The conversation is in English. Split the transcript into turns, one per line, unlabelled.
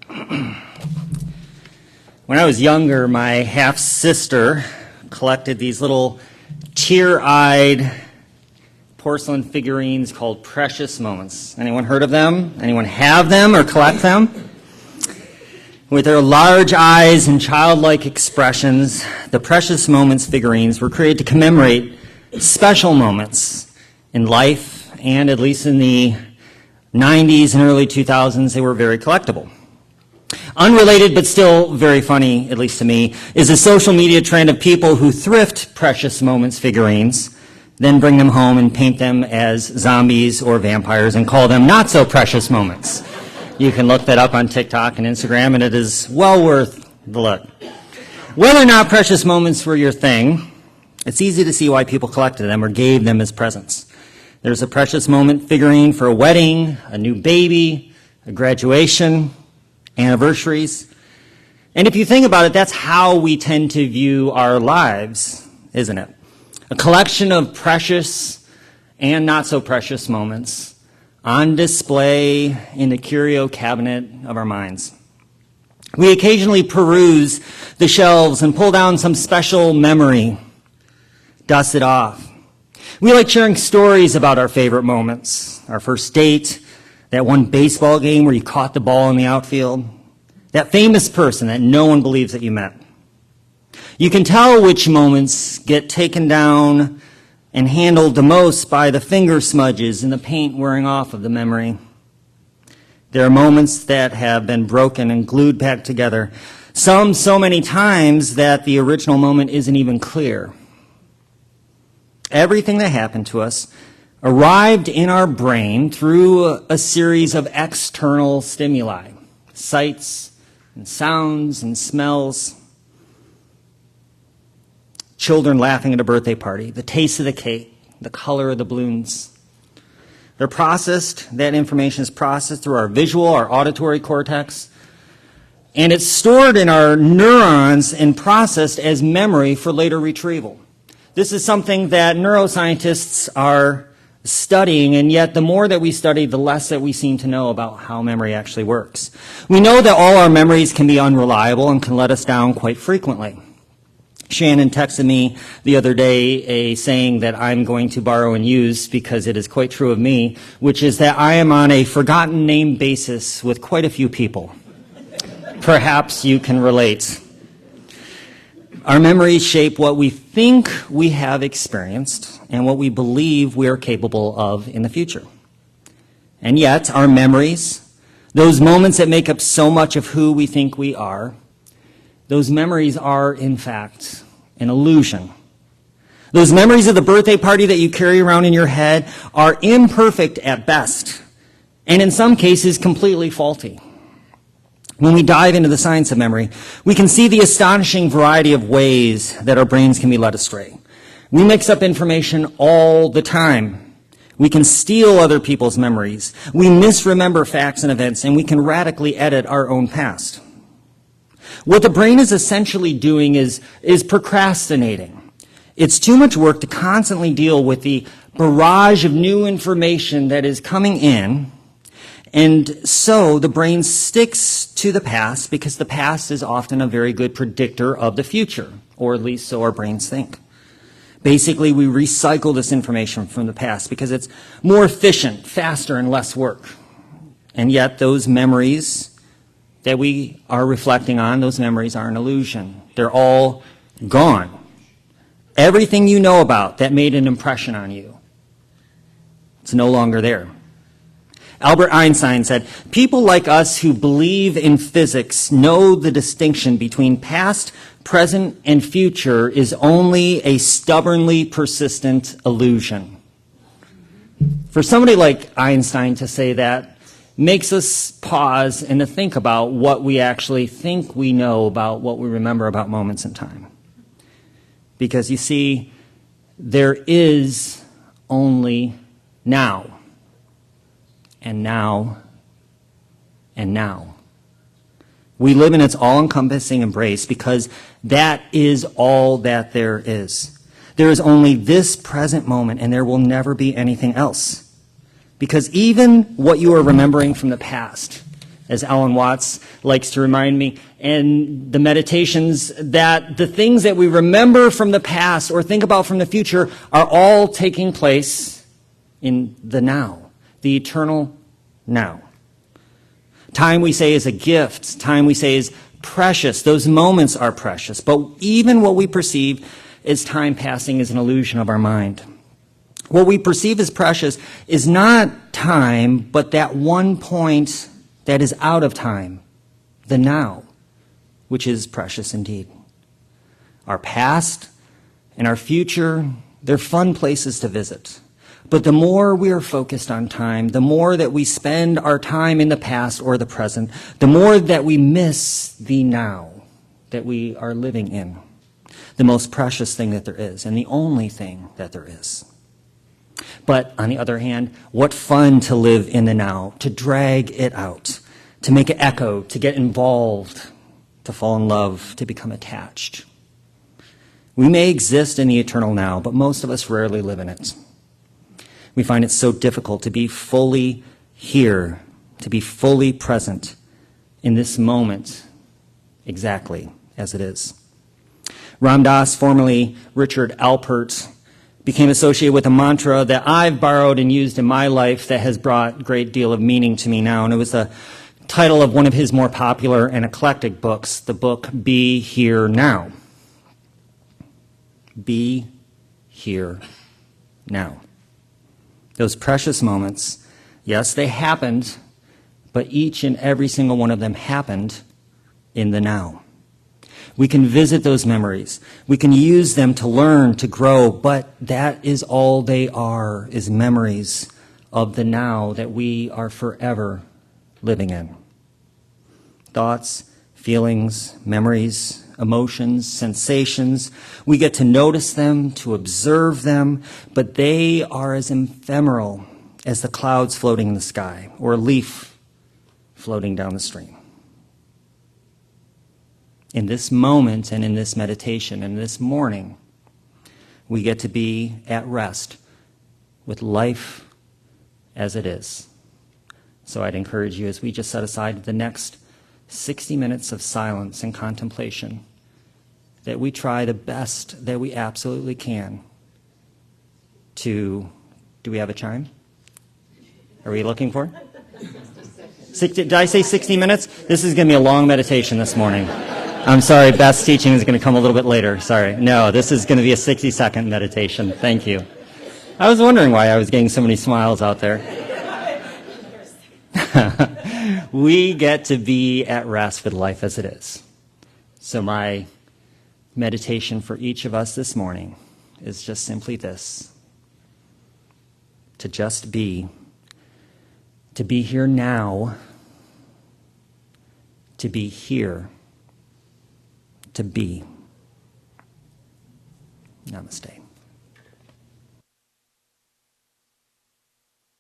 When I was younger, my half-sister collected these little tear-eyed porcelain figurines called Precious Moments. Anyone heard of them? Anyone have them or collect them? With their large eyes and childlike expressions, the Precious Moments figurines were created to commemorate special moments in life, and at least in the 90s and early 2000s, they were very collectible. Unrelated, but still very funny, at least to me, is a social media trend of people who thrift Precious Moments figurines, then bring them home and paint them as zombies or vampires and call them not so precious moments. You can look that up on TikTok and Instagram, and it is well worth the look. Whether or not precious moments were your thing, it's easy to see why people collected them or gave them as presents. There's a precious moment figurine for a wedding, a new baby, a graduation, anniversaries. And if you think about it, that's how we tend to view our lives, isn't it? A collection of precious and not so precious moments on display in the curio cabinet of our minds. We occasionally peruse the shelves and pull down some special memory, dust it off. We like sharing stories about our favorite moments, our first date, that one baseball game where you caught the ball in the outfield, that famous person that no one believes that you met. You can tell which moments get taken down and handled the most by the finger smudges and the paint wearing off of the memory. There are moments that have been broken and glued back together, some so many times that the original moment isn't even clear. Everything that happened to us arrived in our brain through a series of external stimuli, sights and sounds and smells. Children laughing at a birthday party, the taste of the cake, the color of the balloons. They're processed, that information is processed through our visual, our auditory cortex, and it's stored in our neurons and processed as memory for later retrieval. This is something that neuroscientists are studying, and yet the more that we study, the less that we seem to know about how memory actually works. We know that all our memories can be unreliable and can let us down quite frequently. Shannon texted me the other day a saying that I'm going to borrow and use because it is quite true of me, which is that I am on a forgotten name basis with quite a few people. Perhaps you can relate. Our memories shape what we think we have experienced and what we believe we are capable of in the future. And yet, our memories, those moments that make up so much of who we think we are, those memories are, in fact, an illusion. Those memories of the birthday party that you carry around in your head are imperfect at best, and in some cases, completely faulty. When we dive into the science of memory, we can see the astonishing variety of ways that our brains can be led astray. We mix up information all the time. We can steal other people's memories. We misremember facts and events, and we can radically edit our own past. What the brain is essentially doing is procrastinating. It's too much work to constantly deal with the barrage of new information that is coming in, and so the brain sticks to the past because the past is often a very good predictor of the future, or at least so our brains think. Basically, we recycle this information from the past because it's more efficient, faster, and less work. And yet those memories that we are reflecting on, those memories are an illusion. They're all gone. Everything you know about that made an impression on you, it's no longer there. Albert Einstein said, "People like us who believe in physics know the distinction between past, present, and future is only a stubbornly persistent illusion." For somebody like Einstein to say that makes us pause and to think about what we actually think we know about what we remember about moments in time. Because you see, there is only now. And now, and now. We live in its all-encompassing embrace because that is all that there is. There is only this present moment, and there will never be anything else. Because even what you are remembering from the past as Alan Watts likes to remind me, and the meditations, that the things that we remember from the past or think about from the future are all taking place in the now, the eternal now. Time, we say, is a gift. Time, we say, is precious. Those moments are precious. But even what we perceive as time passing is an illusion of our mind. What we perceive as precious is not time, but that one point that is out of time, the now, which is precious indeed. Our past and our future, they're fun places to visit. But the more we are focused on time, the more that we spend our time in the past or the present, the more that we miss the now that we are living in, the most precious thing that there is, and the only thing that there is. But on the other hand, what fun to live in the now, to drag it out, to make it echo, to get involved, to fall in love, to become attached. We may exist in the eternal now, but most of us rarely live in it. We find it so difficult to be fully here, to be fully present in this moment, exactly as it is. Ram Dass, formerly Richard Alpert, became associated with a mantra that I've borrowed and used in my life that has brought a great deal of meaning to me now. And it was the title of one of his more popular and eclectic books, the book Be Here Now. Be here now. Those precious moments, yes, they happened, but each and every single one of them happened in the now. We can visit those memories. We can use them to learn, to grow, but that is all they are, is memories of the now that we are forever living in. Thoughts, feelings, memories, emotions, sensations, we get to notice them, to observe them, but they are as ephemeral as the clouds floating in the sky or a leaf floating down the stream. In this moment and in this meditation and this morning, we get to be at rest with life as it is. So I'd encourage you, as we just set aside the next 60 minutes of silence and contemplation, that we try the best that we absolutely can to, do we have a chime? Are we looking for it? 60, did I say 60 minutes? This is going to be a long meditation this morning. I'm sorry, Beth's teaching is going to come a little bit later. Sorry. No, this is going to be a 60-second meditation. Thank you. I was wondering why I was getting so many smiles out there. We get to be at rest with life as it is. So my meditation for each of us this morning is just simply this: to just be, to be here now, to be here, to be. Namaste.